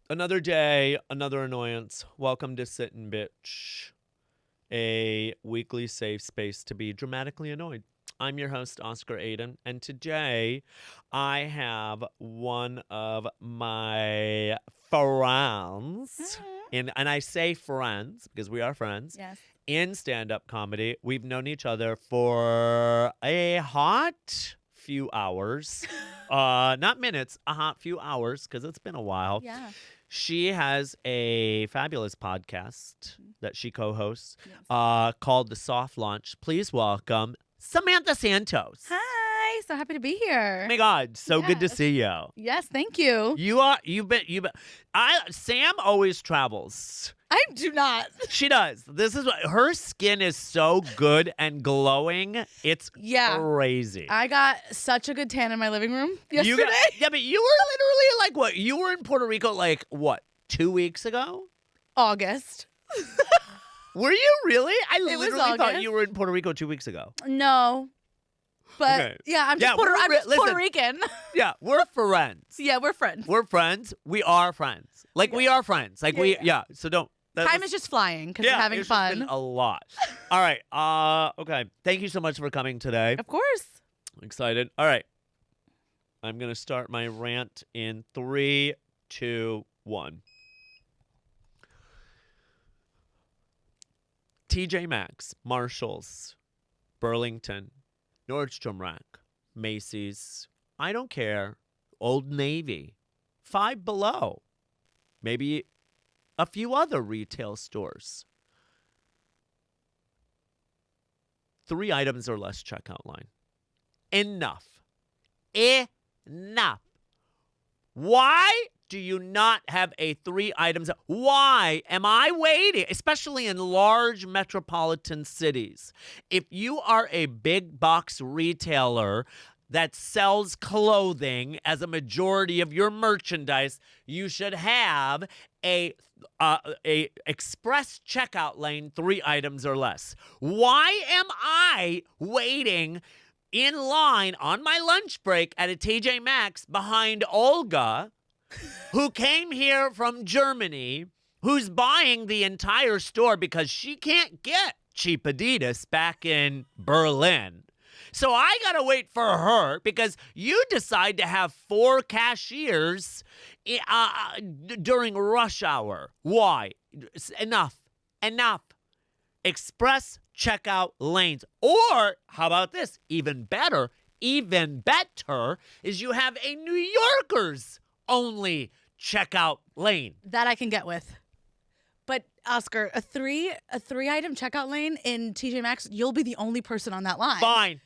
Another day, another annoyance. Welcome to Sit and Bitch, a weekly safe space to be dramatically annoyed. I'm your host, Oscar Aiden, and today I have one of my friends, and I say friends because we are friends, Yes. in stand-up comedy. We've known each other for a hot few hours, not minutes, a hot few hours because it's been a while. Yeah. She has a fabulous podcast that she co-hosts Yes. called The Soft Launch. Please welcome Samantha Santos. Hi. So happy to be here. Oh my God, so good to Yes. see you. Yes, thank you. You've been. Sam always travels. I do not. She does. This is what her skin is so good and glowing. It's crazy. I got such a good tan in my living room yesterday. But you were literally like what? You were in Puerto Rico like what? 2 weeks ago? August. Were you really? I It was literally thought August. you were in Puerto Rico 2 weeks ago. No. But Okay. yeah, I'm Yeah, just, Puerto, we're I'm re- just listen. Puerto Rican. Yeah, we're friends. Yeah, we're friends. We're friends. We are friends. Like we are friends. Like so don't. Time is just flying because we're having it's just been fun. a lot. All right. Okay. Thank you so much for coming today. Of course. Excited. All right. I'm gonna start my rant in 3, 2, 1. TJ Maxx, Marshalls, Burlington, Nordstrom Rack, Macy's, I don't care, Old Navy, Five Below, maybe a few other retail stores. 3 items or less checkout line. Enough. Enough. Why do you not have a 3 items? Why am I waiting, especially in large metropolitan cities? If you are a big box retailer that sells clothing as a majority of your merchandise, you should have a express checkout lane, 3 items or less. Why am I waiting in line on my lunch break at a TJ Maxx behind Olga, who came here from Germany, who's buying the entire store because she can't get cheap Adidas back in Berlin? So I got to wait for her because you decide to have 4 cashiers during rush hour. Why? Enough. Express checkout lanes. Or how about this? Even better is you have a New Yorkers only checkout lane. That I can get with. But Oscar, a three item checkout lane in TJ Maxx, you'll be the only person on that line. Fine.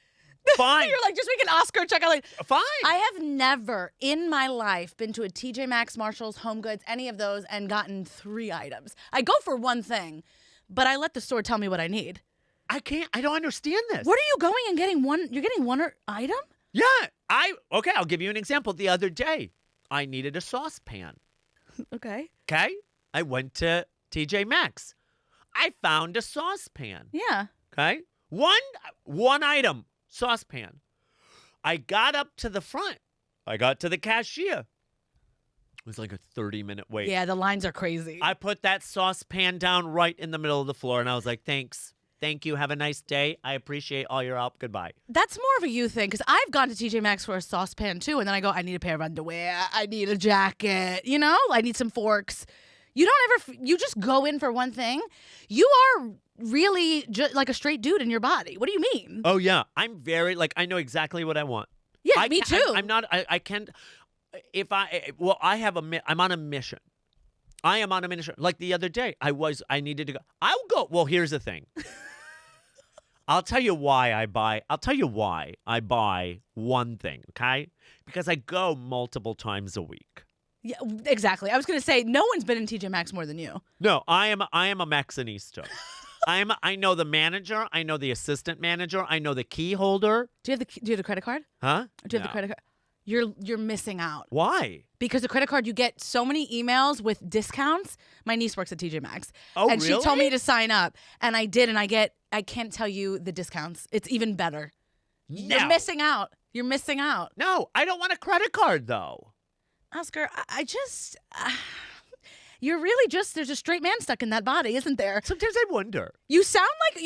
You're like, just make an Oscar checkout lane. Fine. I have never in my life been to a TJ Maxx, Marshalls, Home Goods, any of those, and gotten 3 items. I go for one thing, but I let the store tell me what I need. I don't understand this. What are you going and getting one? You're getting one item? Yeah. Okay, I'll give you an example. The other day, I needed a saucepan. Okay. Okay? I went to TJ Maxx. I found a saucepan. Yeah. Okay? One item, saucepan. I got up to the front. I got to the cashier. It was like a 30-minute wait. Yeah, the lines are crazy. I put that saucepan down right in the middle of the floor, and I was like, thanks. Thank you. Have a nice day. I appreciate all your help. Goodbye. That's more of a you thing, because I've gone to TJ Maxx for a saucepan too, and then I go, I need a pair of underwear, I need a jacket, I need some forks. You just go in for one thing. You are really just like a straight dude in your body. What do you mean? Oh, yeah. I'm very, I know exactly what I want. Yeah, me too. I can't, I'm on a mission. I am on a mission. Like the other day, I needed to go. I'll go. Well, here's the thing. I'll tell you why I buy one thing, okay? Because I go multiple times a week. Yeah, exactly. I was going to say, no one's been in TJ Maxx more than you. No, I am a Maxinista. I know the manager, I know the assistant manager, I know the key holder. Do you have the credit card? Huh? Do you have the credit card? You're missing out. Why? Because the credit card, you get so many emails with discounts. My niece works at TJ Maxx. Oh, and really? she told me to sign up. And I did, and I can't tell you the discounts. It's even better. No. You're missing out. You're missing out. No, I don't want a credit card, though. Oscar, I just... You're really just there's a straight man stuck in that body, isn't there? Sometimes I wonder. You sound like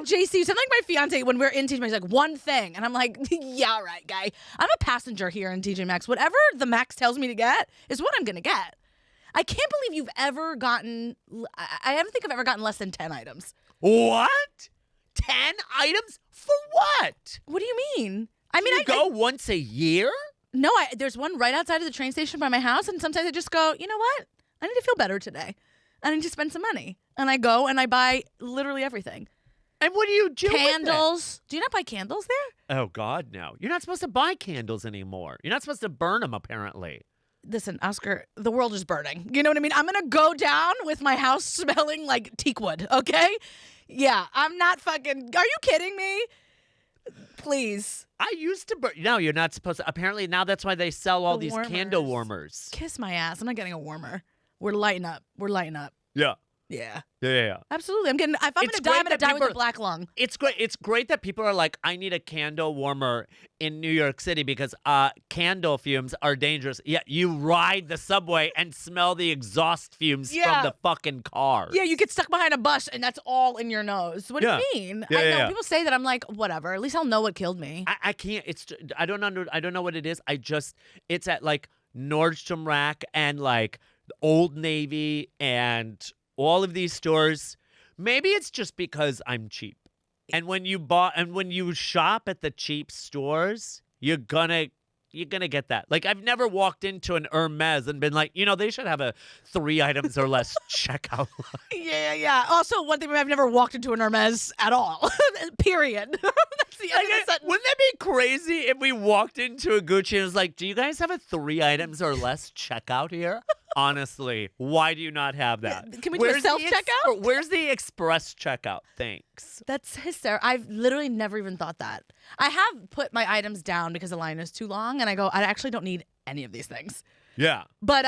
JC. You sound like my fiance when we're in TJ Maxx. Like one thing, and I'm like, yeah, all right, guy. I'm a passenger here in TJ Maxx. Whatever the Max tells me to get is what I'm gonna get. I can't believe you've ever gotten. I don't think I've ever gotten less than 10 items. What? 10 items for what? What do you mean? I mean, You go once a year? No, there's one right outside of the train station by my house, and sometimes I just go, you know what? I need to feel better today. I need to spend some money. And I go and I buy literally everything. And what do you do Candles. Do you not buy candles there? Oh, God, no. You're not supposed to buy candles anymore. You're not supposed to burn them, apparently. Listen, Oscar, the world is burning. You know what I mean? I'm going to go down with my house smelling like teak wood, okay? Yeah, I'm not fucking... Are you kidding me? Please. I used to burn... No, you're not supposed to... Apparently, now that's why they sell all these warmers. candle warmers. Kiss my ass. I'm not getting a warmer. We're lighting up. Yeah. Yeah. Yeah. Absolutely. If I'm going to die, I'm going to die with a black lung. It's great. It's great that people are like, I need a candle warmer in New York City because candle fumes are dangerous. Yeah, you ride the subway and smell the exhaust fumes from the fucking cars. Yeah, you get stuck behind a bus and that's all in your nose. What do you mean? Yeah, I know yeah. people say that. I'm like, whatever. At least I'll know what killed me. I can't. I don't know what it is. It's at like Nordstrom Rack and like Old Navy and all of these stores. Maybe it's just because I'm cheap. And when you shop at the cheap stores, you're gonna get that. Like, I've never walked into an Hermes and been like, they should have a 3 items or less checkout line. Yeah. Also, one thing, I've never walked into an Hermes at all. Period. That's the end of the sentence. Wouldn't that be crazy if we walked into a Gucci and was like, do you guys have a 3 items or less checkout here? Honestly, why do you not have that? Can we do a self-checkout? Where's the express checkout? Thanks. That's hysterical. I've literally never even thought that. I have put my items down because the line is too long, and I go, I actually don't need any of these things. Yeah. But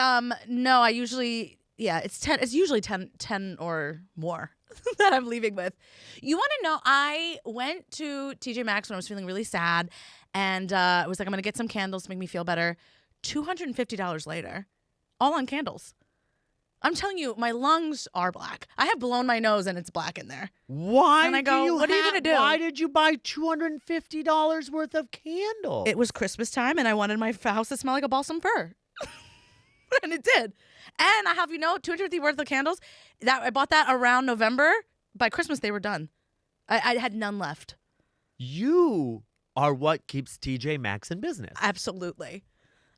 no, I usually, it's 10. It's usually 10 or more that I'm leaving with. You want to know? I went to TJ Maxx when I was feeling really sad, and I was like, I'm gonna get some candles to make me feel better. $250 later. All on candles. I'm telling you, my lungs are black. I have blown my nose and it's black in there. Why? And I go, what are you going to do? Why did you buy $250 worth of candles? It was Christmas time and I wanted my house to smell like a balsam fir. And it did. And I have, $250 worth of candles. I bought that around November. By Christmas, they were done. I had none left. You are what keeps TJ Maxx in business. Absolutely.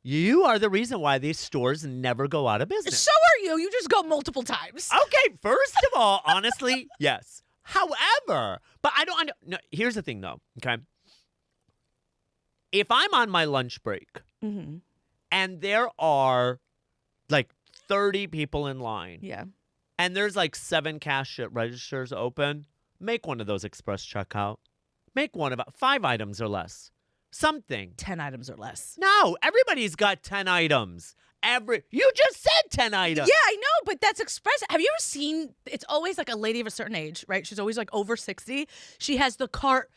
You are the reason why these stores never go out of business. So are you. You just go multiple times. Okay, first of all, honestly, yes. However, but I don't. No, here's the thing, though. Okay, if I'm on my lunch break and there are like 30 people in line, and there's like 7 cash registers open, make one of those express checkout. Make one about 5 items or less. Something. 10 items or less. No, everybody's got 10 items. You just said 10 items. Yeah, I know, but that's express. Have you ever seen, it's always like a lady of a certain age, right? She's always like over 60. She has the cart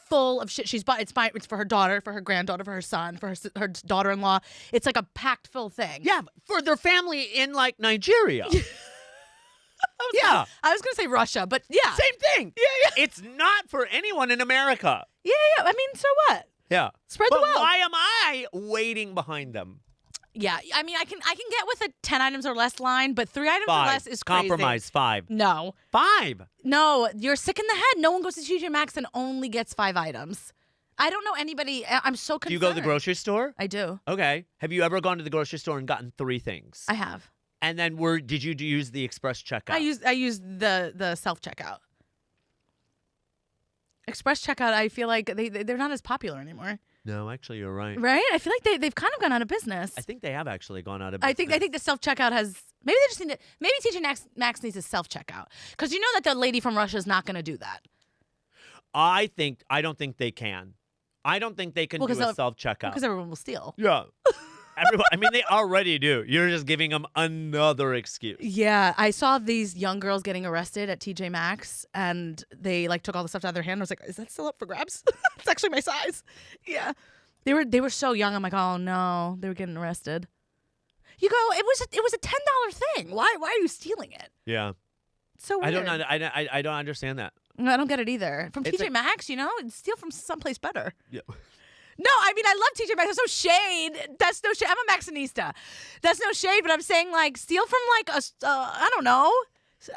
full of shit she's bought. It's for her daughter, for her granddaughter, for her son, for her daughter-in-law. It's like a packed full thing. Yeah, for their family in like Nigeria. I was going to say Russia, but yeah. Same thing. Yeah. It's not for anyone in America. Yeah. I mean, so what? Yeah. Spread the wealth. Why am I waiting behind them? Yeah. I mean, I can get with a 10 items or less line, but 3 items or less is crazy. Compromise 5. No. 5. No, you're sick in the head. No one goes to TJ Maxx and only gets 5 items. I don't know anybody. I'm so concerned. Do you go to the grocery store? I do. Okay. Have you ever gone to the grocery store and gotten 3 things? I have. And then did you use the express checkout? I use the self-checkout. Express checkout, I feel like they're not as popular anymore. No, actually, you're right. Right? I feel like they've kind of gone out of business. I think they have actually gone out of business. I think the self-checkout has... Maybe they just need to... Maybe TJ Maxx needs a self-checkout. Because you know that the lady from Russia is not going to do that. I don't think they can. I don't think they can do a self-checkout. Because everyone will steal. Yeah. Everyone, I mean, they already do. You're just giving them another excuse. Yeah, I saw these young girls getting arrested at TJ Maxx, and they took all the stuff out of their hand. I was like, "Is that still up for grabs?" It's actually my size. Yeah, they were so young. I'm like, "Oh no, they were getting arrested." You go, it was a $10 thing. Why are you stealing it? Yeah. It's so weird. I don't understand that. I don't get it either. From It's TJ Maxx, steal from someplace better. Yeah. No, I mean, I love TJ Maxx. That's no shade. That's no shade. I'm a Maxxinista. That's no shade, but I'm saying, like, steal from, like, I don't know.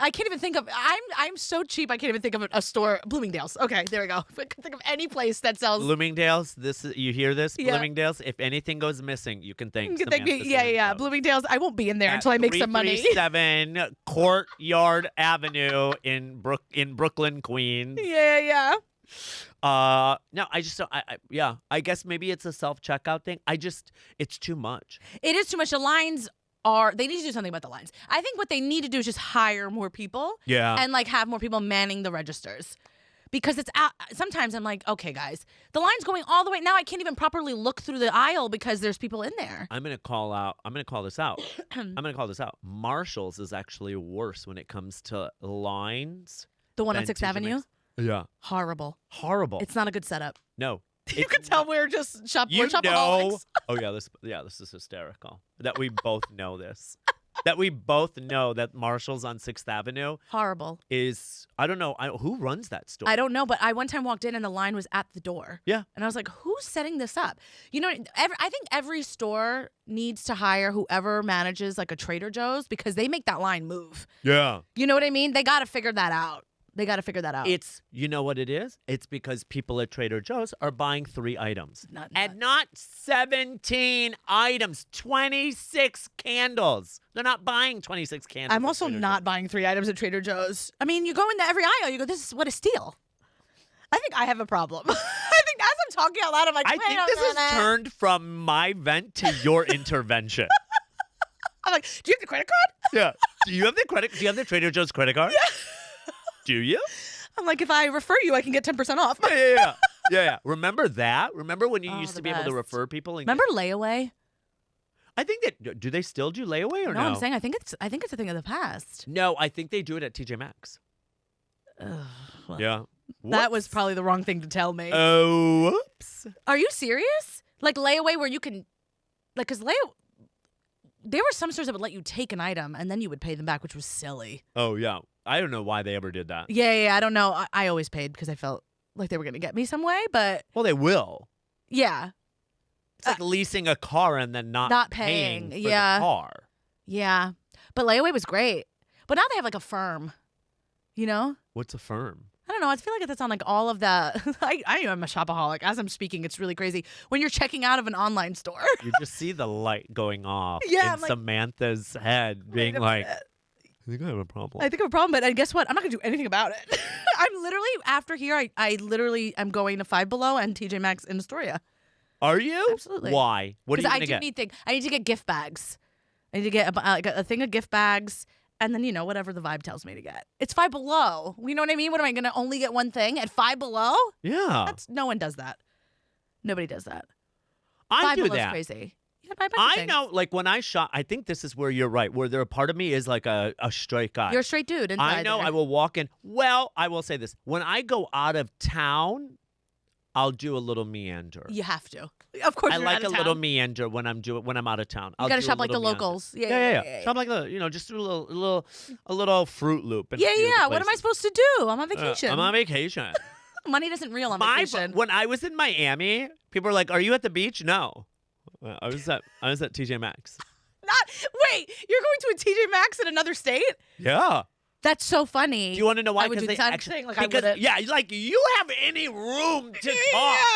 I can't even think of, I'm so cheap, I can't even think of a store. Bloomingdale's. Okay, there we go. I can think of any place that sells. Bloomingdale's, you hear this? Yeah. Bloomingdale's, if anything goes missing, you can thank You can thank me. Samantha Yeah. Santos. Bloomingdale's. I won't be in there until I make some money. 337 Courtyard Avenue in Brooklyn, Queens. Yeah. No, I just don't. I guess maybe it's a self-checkout thing. It's too much. It is too much. The lines they need to do something about the lines. I think what they need to do is just hire more people. Yeah. And like have more people manning the registers. Because sometimes I'm like, okay, guys, the line's going all the way. Now I can't even properly look through the aisle because there's people in there. I'm going to call this out. Marshall's is actually worse when it comes to lines. The one on than 6th TJ Avenue? Maxx. Yeah. Horrible. It's not a good setup. No. You can tell we're just we're know. shopaholics. Oh yeah, this is hysterical. That we both know this. That we both know that Marshall's on 6th Avenue Horrible. is, I don't know, who runs that store? I don't know, but I one time walked in and the line was at the door. Yeah. And I was like, who's setting this up? I think every store needs to hire whoever manages like a Trader Joe's because they make that line move. Yeah. You know what I mean? They got to figure that out. You know what it is? It's because people at Trader Joe's are buying 3 items. Not 17 items, 26 candles. They're not buying 26 candles. I'm also not buying 3 items at Trader Joe's. I mean, you go into every aisle, you go, this is what a steal. I think I have a problem. I think as I'm talking out loud, I'm like, I think this has turned from my vent to your intervention. I'm like, do you have the credit card? Yeah. Do you have the Trader Joe's credit card? Yeah. Do you? I'm like, if I refer you, I can get 10% off. Yeah. Remember that? Remember when you used to be able to best. refer people? Remember layaway? I think that, do they still do layaway or no? No, I'm saying I think it's a thing of the past. No, I think they do it at TJ Maxx. Well, Yeah. That was probably the wrong thing to tell me. Oh, whoops. Are you serious? Like layaway where you can, like, because there were some stores that would let you take an item and then you would pay them back, which was silly. Oh, yeah. I don't know why they ever did that. Yeah, I don't know. I always paid because I felt like they were going to get me some way, but. Well, they will. Yeah. It's like leasing a car and then not paying. for Yeah. the car. Yeah. But layaway was great. But now they have like a firm, you know? What's a firm? I don't know. I feel like that's on like all of the. I am a shopaholic. As I'm speaking, it's really crazy. When you're checking out of an online store. You just see the light going off Yeah, in I'm like, Samantha's head being like, I think I have a problem. I think I have a problem, but guess what? I'm not going to do anything about it. I'm literally, after here, I literally am going to Five Below and TJ Maxx in Astoria. Are you? Absolutely. Why? What are you going to get? I need to get gift bags. I need to get a thing of gift bags and then, whatever the vibe tells me to get. It's Five Below. You know what I mean? What am I going to only get one thing at Five Below? Yeah. No one does that. Nobody does that. I Five do Below's that. Crazy. You gotta buy I things. know, like when I shop, I think this is where you're right, where there a part of me is like a straight guy. You're a straight dude inside I know. there. I will walk in. Well, I will say this. When I go out of town, I'll do a little meander. You have to. Of course, I you're like out of a little town. meander when I'm out of town. You gotta shop like the locals. Yeah. Shop like just do a little Fruit Loop. in a few of the Yeah. What am I places. supposed to do? I'm on vacation. I'm on vacation. Money doesn't reel on vacation. When I was in Miami, people were like, "Are you at the beach?" No, I was at TJ Maxx. Wait, you're going to a TJ Maxx in another state? Yeah. That's so funny. Do you want to know why? I would do the They same actually, thing. Like because, I wouldn't. yeah, like you have any room to talk. Yeah.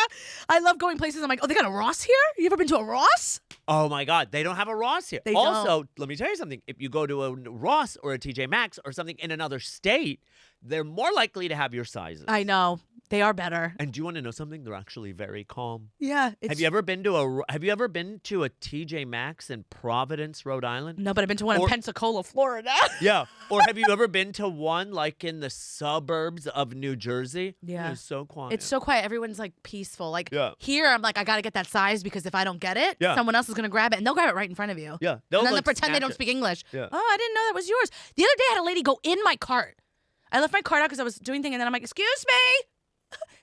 I love going places. I'm like, oh, they got a Ross here? You ever been to a Ross? Oh my God, they don't have a Ross here. They also, let me tell you something. If you go to a Ross or a TJ Maxx or something in another state, they're more likely to have your sizes. I know. They are better. And do you want to know something? They're actually very calm. Yeah. Have you ever been to a TJ Maxx in Providence, Rhode Island? No, but I've been to one in Pensacola, Florida. Yeah. Or have you ever been to one like in the suburbs of New Jersey? Yeah. It's so quiet. It's so quiet. Everyone's like peaceful. Like Yeah. here, I'm like, I got to get that size because if I don't get it, Yeah. someone else is going to grab it and they'll grab it right in front of you. Yeah. And then like, they'll pretend they snatch don't it. speak English. Yeah. Oh, I didn't know that was yours. The other day, I had a lady go in my cart. I left my cart out because I was doing things, and then I'm like, excuse me?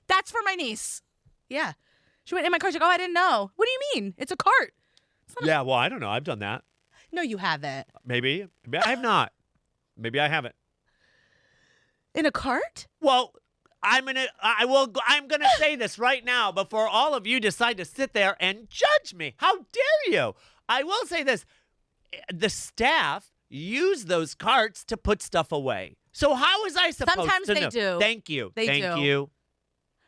That's for my niece. Yeah. She went in my cart. She's like, oh, I didn't know. What do you mean? It's a cart. Yeah, well, I don't know. I've done that. No, you haven't. Maybe. Maybe I have not. Maybe I haven't. In a cart? Well, I'm gonna say this right now before all of you decide to sit there and judge me. How dare you? I will say this. The staff use those carts to put stuff away. So how was I supposed Sometimes to they know? do. Thank you. They Thank do. you.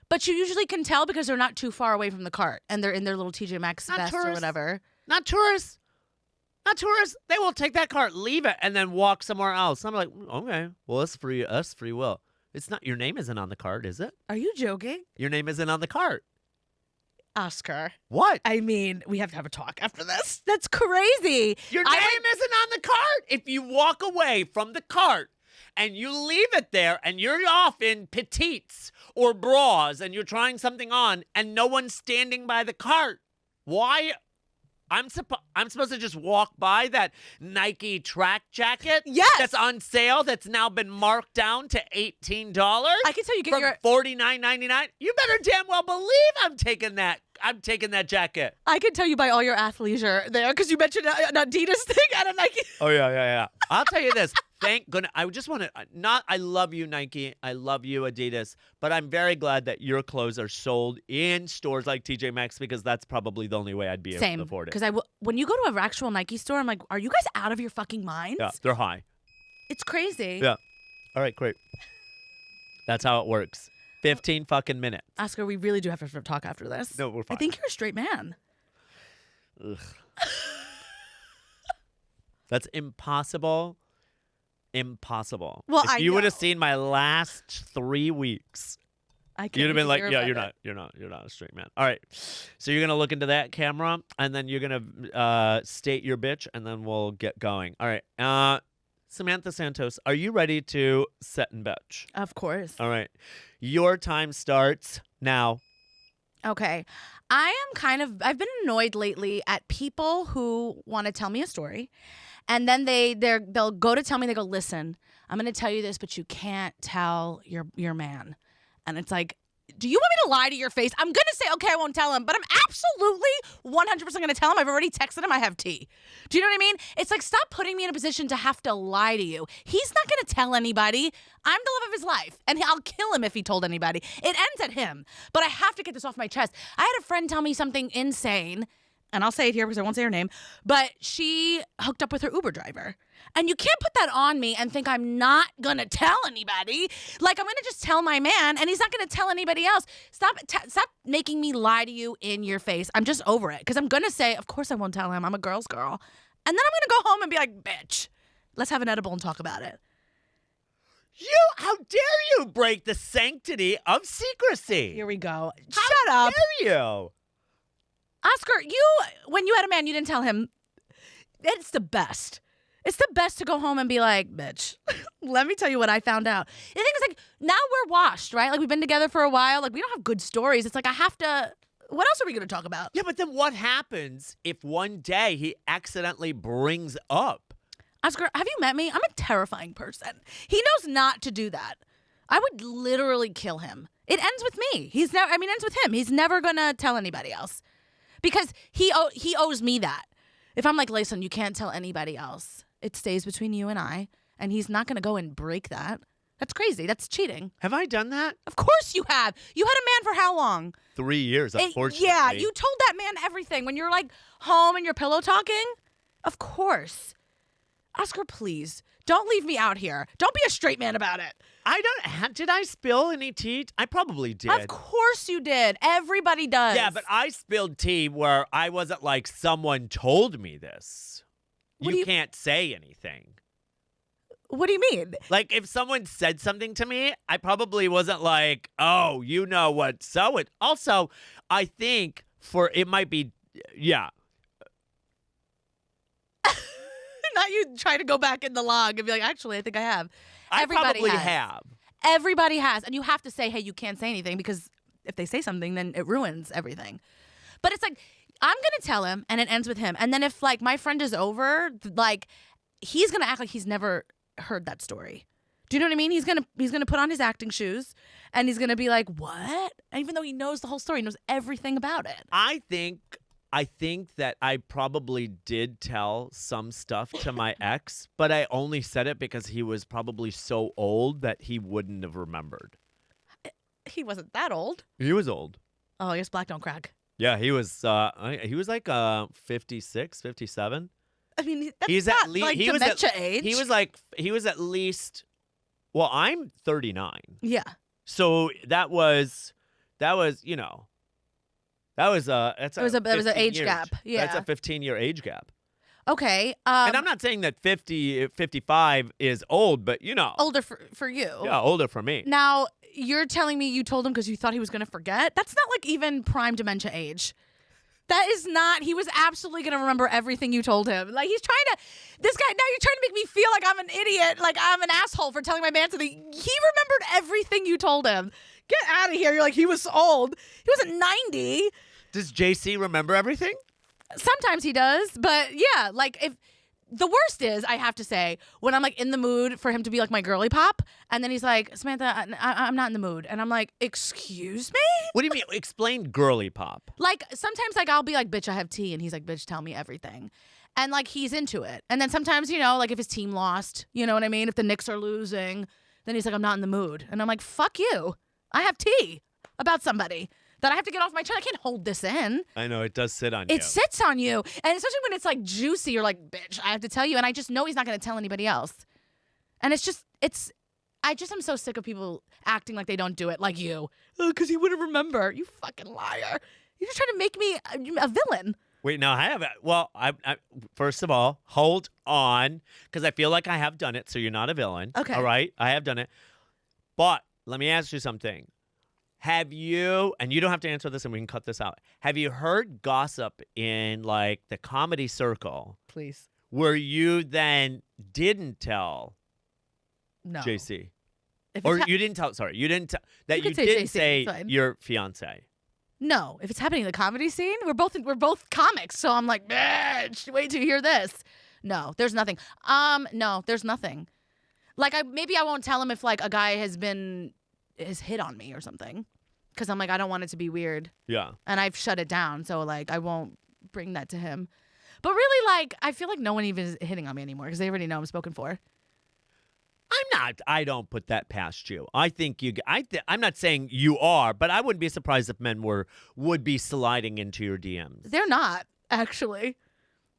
But you usually can tell because they're not too far away from the cart and they're in their little TJ Maxx Not vest or tourists. whatever. Not tourists. Not tourists. They will take that cart, leave it, and then walk somewhere else. I'm like, okay, well, it's free will. It's not. Your name isn't on the cart, is it? Are you joking? Your name isn't on the cart. Oscar. What? I mean, we have to have a talk after this. That's crazy. Your name isn't on the cart. If you walk away from the cart and you leave it there and you're off in petites or bras and you're trying something on and no one's standing by the cart, why? I'm supposed to just walk by that Nike track jacket Yes. that's on sale that's now been marked down to $18 I can tell you get from your $49.99. You better damn well believe I'm taking that jacket. I can tell you by all your athleisure there because you mentioned an Adidas thing and a Nike. Oh, yeah. I'll tell you this. Thank goodness. I just want to I love you, Nike. I love you, Adidas. But I'm very glad that your clothes are sold in stores like TJ Maxx because that's probably the only way I'd be able to afford it. Because when you go to an actual Nike store, I'm like, are you guys out of your fucking minds? Yeah, they're high. It's crazy. Yeah. All right, great. That's how it works. 15 fucking minutes. Oscar, we really do have to talk after this. No, we're fine. I think you're a straight man. Ugh. That's impossible. Impossible. Well, if you would have seen my last 3 weeks, you'd have been like, yeah, you're not a straight man. All right. So you're going to look into that camera and then you're going to state your bitch and then we'll get going. All right. Samantha Santos, are you ready to set and bitch? Of course. All right. Your time starts now. Okay. I've been annoyed lately at people who want to tell me a story and then they'll go to tell me, they go, listen, I'm going to tell you this, but you can't tell your man. And it's like, do you want me to lie to your face? I'm going to say, okay, I won't tell him, but I'm absolutely 100% going to tell him. I've already texted him. I have tea. Do you know what I mean? It's like, stop putting me in a position to have to lie to you. He's not going to tell anybody. I'm the love of his life, and I'll kill him if he told anybody. It ends at him, but I have to get this off my chest. I had a friend tell me something insane, and I'll say it here because I won't say her name, but she hooked up with her Uber driver. And you can't put that on me and think I'm not going to tell anybody. Like, I'm going to just tell my man, and he's not going to tell anybody else. Stop making me lie to you in your face. I'm just over it. Because I'm going to say, of course I won't tell him. I'm a girl's girl. And then I'm going to go home and be like, bitch, let's have an edible and talk about it. How dare you break the sanctity of secrecy? Here we go. How Shut up. dare you? Oscar, when you had a man, you didn't tell him. It's the best. It's the best to go home and be like, bitch, let me tell you what I found out. The thing is, like, now we're washed, right? Like, we've been together for a while. Like, we don't have good stories. It's like, I have to, what else are we going to talk about? Yeah, but then what happens if one day he accidentally brings up? Oscar, have you met me? I'm a terrifying person. He knows not to do that. I would literally kill him. It ends with me. It ends with him. He's never going to tell anybody else because he owes me that. If I'm like, listen, you can't tell anybody else. It stays between you and I, and he's not going to go and break that. That's crazy. That's cheating. Have I done that? Of course you have. You had a man for how long? 3 years, unfortunately. Yeah, you told that man everything when you're like home and you're pillow talking. Of course. Oscar, please, don't leave me out here. Don't be a straight man about it. Did I spill any tea? I probably did. Of course you did. Everybody does. Yeah, but I spilled tea where I wasn't like, someone told me this. You can't say anything. What do you mean? Like, if someone said something to me, I probably wasn't like, oh, you know what, so it. Also, I think it might be, yeah. Not you try to go back in the log and be like, actually, I think I have. Everybody probably has. have. Everybody has. And you have to say, hey, you can't say anything because if they say something, then it ruins everything. But it's like, I'm going to tell him and it ends with him. And then if like my friend is over, like he's going to act like he's never heard that story. Do you know what I mean? He's going to put on his acting shoes and he's going to be like, what? And even though he knows the whole story, he knows everything about it. I think I think that I probably did tell some stuff to my ex, but I only said it because he was probably so old that he wouldn't have remembered. He wasn't that old. He was old. Oh, I guess black don't crack. Yeah, he was like 56, 57. I mean, that's He's not at least like he dementia age. he was at least. Well, I'm 39. Yeah. So that was you know. That was It was an age gap. Yeah. That's a 15-year age gap. Okay. And I'm not saying that 55 is old, but you know. Older for you. Yeah, older for me. Now, you're telling me you told him because you thought he was going to forget? That's not like even prime dementia age. That is not. He was absolutely going to remember everything you told him. Like, he's trying to. This guy, now you're trying to make me feel like I'm an idiot, like I'm an asshole for telling my man something. He remembered everything you told him. Get out of here. You're like, he was old. He wasn't 90. Does JC remember everything? Sometimes he does, but yeah, like if the worst is, I have to say, when I'm like in the mood for him to be like my girly pop, and then he's like, Samantha, I'm not in the mood, and I'm like, excuse me? What do you mean? Explain girly pop. Like sometimes like I'll be like, bitch, I have tea, and he's like, bitch, tell me everything. And like he's into it. And then sometimes, you know, like if his team lost, you know what I mean? If the Knicks are losing, then he's like, I'm not in the mood. And I'm like, fuck you. I have tea about somebody that I have to get off my chest. I can't hold this in. I know, it does sit on you. It sits on you. And especially when it's like juicy, you're like, bitch, I have to tell you. And I just know he's not going to tell anybody else. And I just am so sick of people acting like they don't do it, like you. Because he wouldn't remember. You fucking liar. You're just trying to make me a villain. Wait, no, I have. Well, I first of all, hold on, because I feel like I have done it, so you're not a villain. Okay. All right? I have done it. But let me ask you something. Have you, and you don't have to answer this and we can cut this out, have you heard gossip in, like, the comedy circle Please. where you then didn't tell No. JC? If Or it's you didn't tell, sorry, you didn't tell, that You you could say didn't JC, say it's fine. your fiance. No, if it's happening in the comedy scene, we're both comics, so I'm like, bitch, wait till you hear this. No, there's nothing. No, there's nothing. Like maybe I won't tell him if like a guy has hit on me or something, because I'm like, I don't want it to be weird, Yeah. and I've shut it down, so like I won't bring that to him. But really, like I feel like no one even is hitting on me anymore because they already know I'm spoken for. I don't put that past you. I think I'm not saying you are, but I wouldn't be surprised if men would be sliding into your DMs. They're not actually.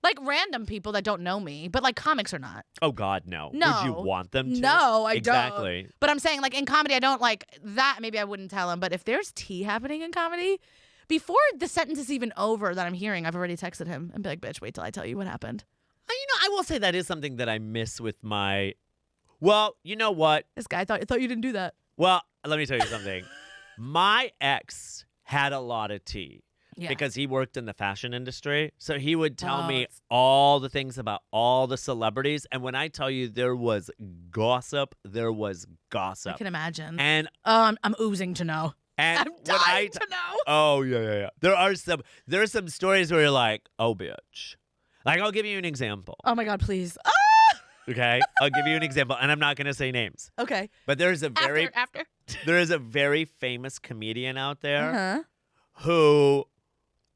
Like random people that don't know me, but like comics are not. Oh God, no. No. Would you want them to? No, I exactly. don't. But I'm saying like in comedy, I don't like that. Maybe I wouldn't tell him. But if there's tea happening in comedy, before the sentence is even over that I'm hearing, I've already texted him and be like, bitch, wait till I tell you what happened. You know, I will say that is something that I miss with my. Well, you know what? This guy thought you didn't do that. Well, let me tell you something. My ex had a lot of tea. Yeah. Because he worked in the fashion industry. So he would tell me it's- all the things about all the celebrities. And when I tell you there was gossip, there was gossip. I can imagine. And I'm oozing to know. and I'm when dying to know. Oh, yeah. There are some stories where you're like, oh, bitch. Like, I'll give you an example. Oh my God, please. Ah! Okay? I'll give you an example. And I'm not going to say names. Okay. But there's a very After. there is a very famous comedian out there Uh-huh. who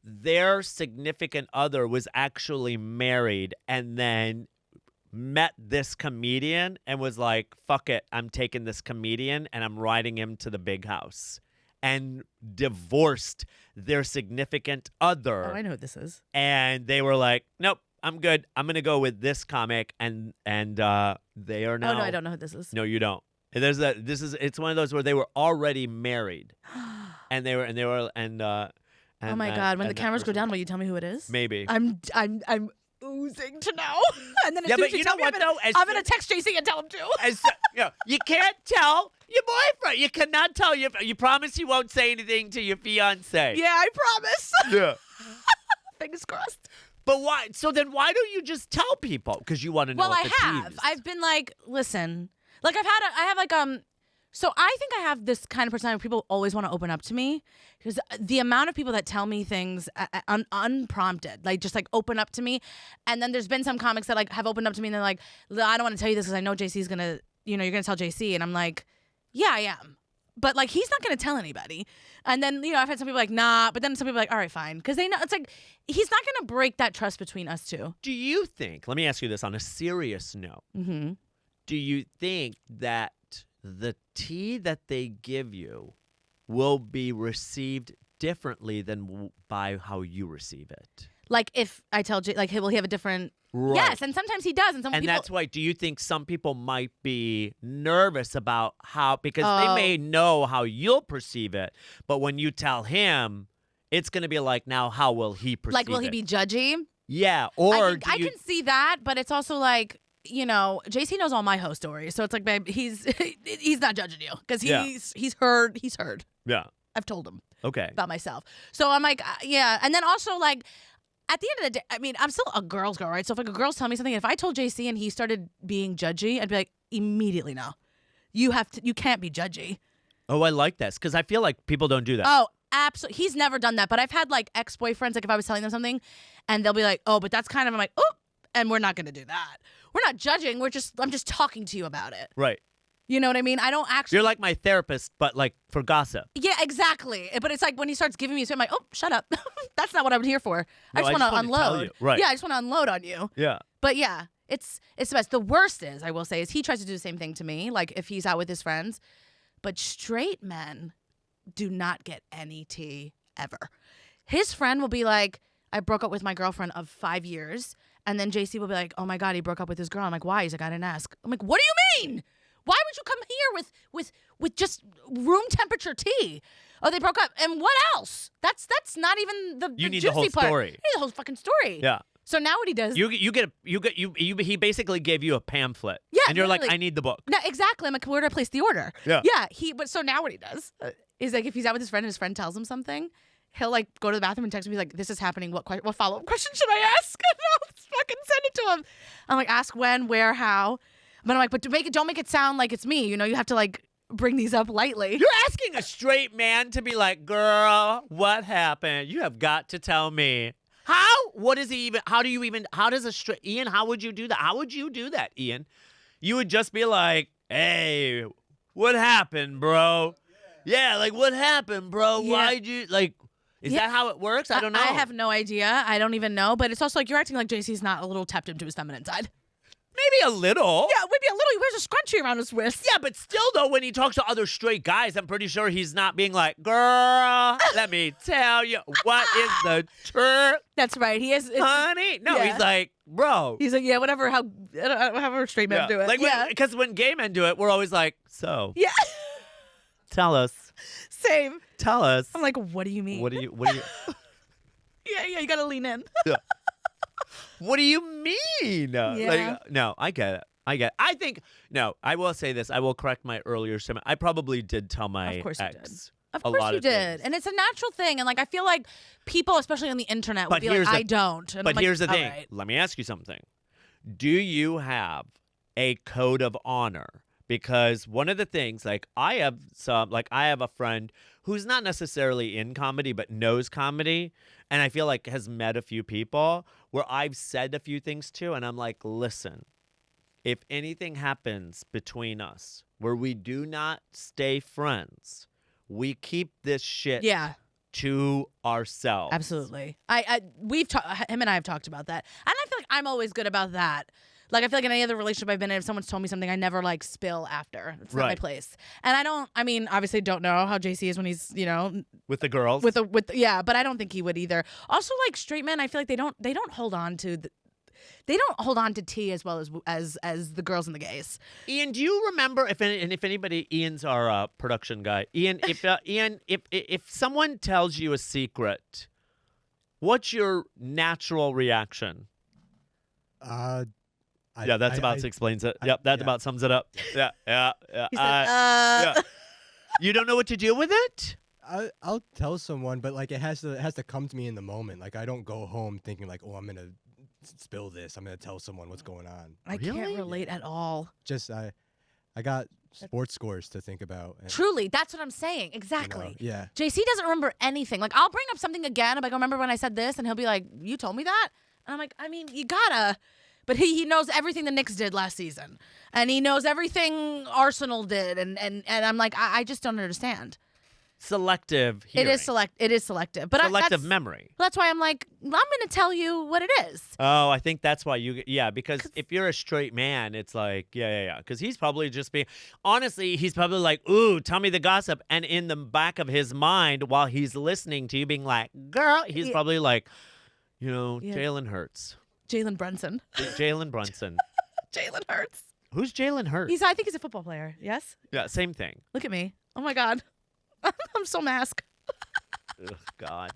their significant other was actually married and then met this comedian and was like, fuck it, I'm taking this comedian and I'm riding him to the big house. And divorced their significant other. Oh, I know what this is. And they were like, nope, I'm good. I'm going to go with this comic. And they are now. Oh no, I don't know who this is. No, you don't. It's one of those where they were already married. Oh my God, when the cameras go down, will you tell me who it is? Maybe. I'm oozing to know. And then as Yeah, soon but as you you tell know me, what, though? I'm gonna text JC and tell him to. You can't tell your boyfriend. You cannot tell you promise you won't say anything to your fiance. Yeah, I promise. Yeah. Fingers crossed. But why? So then why don't you just tell people? Because you want to know. Well, what I the have. tea is. I've been like, listen, like I have like So I think I have this kind of personality where people always want to open up to me because the amount of people that tell me things unprompted, like just like open up to me, and then there's been some comics that like have opened up to me and they're like, I don't want to tell you this because I know JC's gonna, you're gonna tell JC, and I'm like, yeah, I am. But like he's not gonna tell anybody. And then I've had some people like nah, but then some people are like all right, fine, because they know it's like he's not gonna break that trust between us two. Do you think? Let me ask you this on a serious note. Mm-hmm. Do you think that the tea that they give you will be received differently than by how you receive it? Like if I tell Jay, like will he have a different? Right. Yes, and sometimes he does, and some And people. that's why. Do you think some people might be nervous about how because they may know how you'll perceive it, but when you tell him, it's going to be like, now how will he perceive it? Like will he be judgy? Yeah, or I can see that, but it's also like JC knows all my hoe stories, so it's like, babe, he's not judging you because he's heard. Yeah, I've told him okay about myself, so I'm like, yeah, and then also like. At the end of the day, I mean, I'm still a girl's girl, right? So if like a girl's telling me something, if I told JC and he started being judgy, I'd be like, immediately no. You can't be judgy. Oh, I like this because I feel like people don't do that. Oh, absolutely. He's never done that. But I've had like ex-boyfriends, like if I was telling them something and they'll be like, oh, but that's kind of, I'm like, oh, and we're not going to do that. We're not judging. I'm just talking to you about it. Right. You know what I mean? I don't actually. You're like my therapist, but like for gossip. Yeah, exactly. But it's like when he starts giving me, so I'm like, oh, shut up. That's not what I'm here for. No, I just want to tell unload. you. Right. Yeah, I just want to unload on you. Yeah. But yeah, it's the best. The worst is, I will say, is he tries to do the same thing to me, like if he's out with his friends. But straight men do not get any tea ever. His friend will be like, I broke up with my girlfriend of 5 years. And then JC will be like, oh my God, he broke up with his girl. I'm like, why? He's like, I didn't ask. I'm like, what do you mean? Why would you come here with just room temperature tea? Oh, they broke up. And what else? That's not even the You need juicy the whole part. story. You need the whole fucking story. Yeah. So now what he does? He basically gave you a pamphlet. Yeah, And you're like, literally. I need the book. No, exactly. I'm like, where do I place the order? Yeah. Yeah. But so now what he does is like, if he's out with his friend and his friend tells him something, he'll like go to the bathroom and text me like, this is happening. What follow-up question should I ask? And I'll fucking send it to him. I'm like, ask when, where, how. But I'm like, but don't make it sound like it's me. You have to like bring these up lightly. You're asking a straight man to be like, girl, what happened? You have got to tell me. How? What is he even? How does a straight, Ian, how would you do that? How would you do that, Ian? You would just be like, hey, what happened, bro? Yeah, like, what happened, bro? Yeah. Why'd you, like, is that how it works? I don't know. I have no idea. I don't even know. But it's also like you're acting like JC's not a little tapped into his feminine side. Maybe a little. Yeah, maybe a little. He wears a scrunchie around his wrist. Yeah, but still, though, when he talks to other straight guys, I'm pretty sure he's not being like, girl, let me tell you, what is the truth, That's right. He is. honey? No, yeah. he's like, bro. He's like, yeah, whatever. However straight men do it. Like, yeah. because when gay men do it, we're always like, so, Yeah. tell us. Same. Tell us. I'm like, what do you mean? What do you, Yeah, you gotta lean in. what do you mean? Yeah. Like, no, I get it. I think, no, I will say this. I will correct my earlier statement. I probably did tell my Of course you did. ex Of a course lot you of did. things. And it's a natural thing. And like, I feel like people, especially on the internet, would But be like, here's I the- don't. And But I'm like, here's the all thing. right. Let me ask you something. Do you have a code of honor? Because one of the things, like I have a friend who's not necessarily in comedy, but knows comedy. And I feel like has met a few people where I've said a few things to. And I'm like, listen, if anything happens between us where we do not stay friends, we keep this shit Yeah, to ourselves. absolutely. Him and I have talked about that. And I feel like I'm always good about that. Like, I feel like in any other relationship I've been in, if someone's told me something, I never, like, spill after. It's not my Right. place. And obviously don't know how JC is when he's, With the girls? yeah, but I don't think he would either. Also, like, straight men, I feel like they don't hold on to tea as well as the girls and the gays. Ian, do you remember if anybody? Ian's our production guy. Ian, if someone tells you a secret, what's your natural reaction? That about explains it. Yep, that about sums it up. Yeah. He said, You don't know what to do with it? I'll tell someone, but like it has to come to me in the moment. Like I don't go home thinking like, oh, I'm gonna spill this. I'm gonna tell someone what's going on. I can't relate at all. Just I got sports scores to think about. And, Truly, that's what I'm saying. Exactly. yeah. JC doesn't remember anything. Like, I'll bring up something again. I'm like, remember when I said this? And he'll be like, you told me that? And I'm like, I mean, you gotta. But he knows everything the Knicks did last season, and he knows everything Arsenal did, and I'm like, I just don't understand. Selective hearing. It is selective, but Selective memory. That's why I'm like, I'm going to tell you what it is. Oh, I think that's why because if you're a straight man, it's like, yeah. Because he's probably just being, honestly, he's probably like, ooh, tell me the gossip. And in the back of his mind, while he's listening to you being like, girl, he's probably like, Jalen Hurts. Jalen Brunson. Jalen Brunson. Jalen Hurts. Who's Jalen Hurts? I think he's a football player. Yes? Yeah, same thing. Look at me. Oh, my God. I'm so mask. Ugh, God.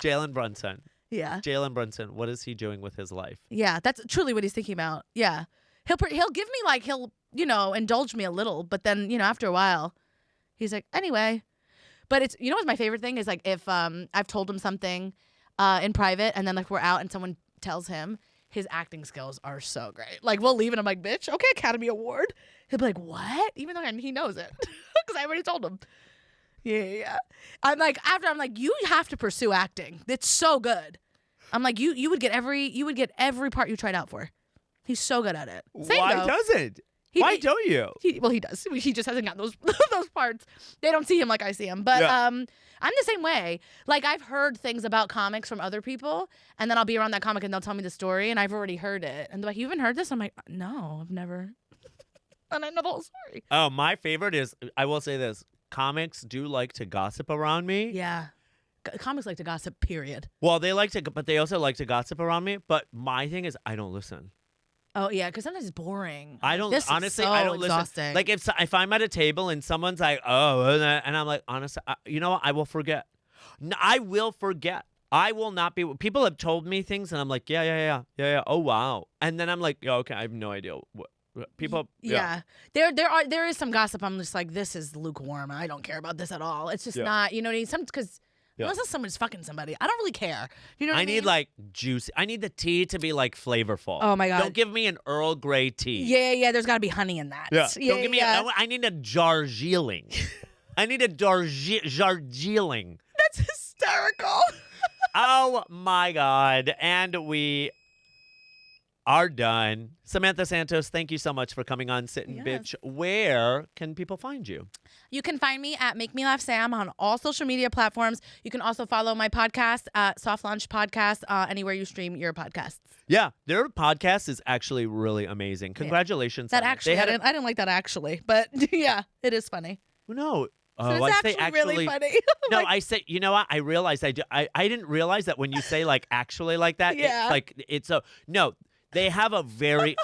Jalen Brunson. Yeah. Jalen Brunson. What is he doing with his life? Yeah, that's truly what he's thinking about. Yeah. He'll give me like, he'll, indulge me a little, but then, after a while, he's like, anyway. But it's, what's my favorite thing is like if I've told him something in private and then like we're out and someone tells him, his acting skills are so great. Like we'll leave and I'm like, bitch, okay, Academy Award. He'll be like, what? Even though he knows it because I already told him. Yeah. I'm like, you have to pursue acting. It's so good. I'm like, you would get every part you tried out for. He's so good at it. Why doesn't? Why don't you? He does. He just hasn't gotten those those parts. They don't see him like I see him. But I'm the same way. Like I've heard things about comics from other people, and then I'll be around that comic and they'll tell me the story, and I've already heard it. And they're like, you haven't heard this? I'm like, no, I've never. And I know the whole story. Oh, my favorite is, I will say this. Comics do like to gossip around me. Yeah. Comics like to gossip, period. Well, but they also like to gossip around me. But my thing is, I don't listen. Oh, yeah, because sometimes it's boring. I don't, this honestly, is so I don't exhausting. listen. Like, if I'm at a table and someone's like, oh, and I'm like, honestly, you know what? I will forget. I will forget. I will not be, people have told me things, and I'm like, yeah. Oh, wow. And then I'm like, yeah, okay, I have no idea what. People, yeah. There is some gossip. I'm just like, this is lukewarm. I don't care about this at all. It's just not, you know what I mean? Because unless someone's fucking somebody, I don't really care. You know what I mean? I need like juicy. I need the tea to be like flavorful. Oh my God. Don't give me an Earl Grey tea. Yeah. There's got to be honey in that. Yeah. Don't give me. I need a Darjeeling. I need a Darjeeling. That's hysterical. Oh my God. And we are done. Samantha Santos, thank you so much for coming on Sit and Bitch. Where can people find you? You can find me at Make Me Laugh Sam on all social media platforms. You can also follow my podcast, Soft Launch Podcast, anywhere you stream your podcasts. Yeah, their podcast is actually really amazing. Congratulations. That actually, I didn't like that actually, but yeah, it is funny. No. So it's actually really funny. No, I say, you know what? I realized I didn't realize that when you say like actually like that, it's no. They have a very...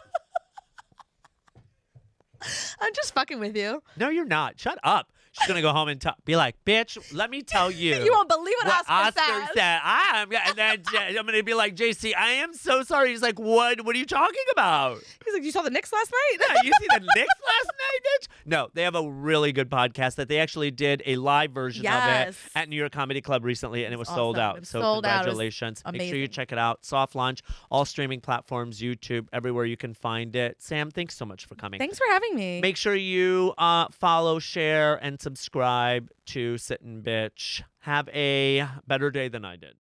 I'm just fucking with you. No, you're not. Shut up. She's going to go home and be like, bitch, let me tell you. You won't believe what Oscar said. And then I'm going to be like, JC, I am so sorry. He's like, what are you talking about? He's like, you saw the Knicks last night? Yeah, you see the Knicks last night, bitch? No, they have a really good podcast that they actually did a live version of it at New York Comedy Club recently, and it was sold out. So congratulations. Make sure you check it out. Soft Launch, all streaming platforms, YouTube, everywhere you can find it. Sam, thanks so much for coming. Thanks for having me. Make sure you follow, share, and subscribe to Sit and Bitch. Have a better day than I did.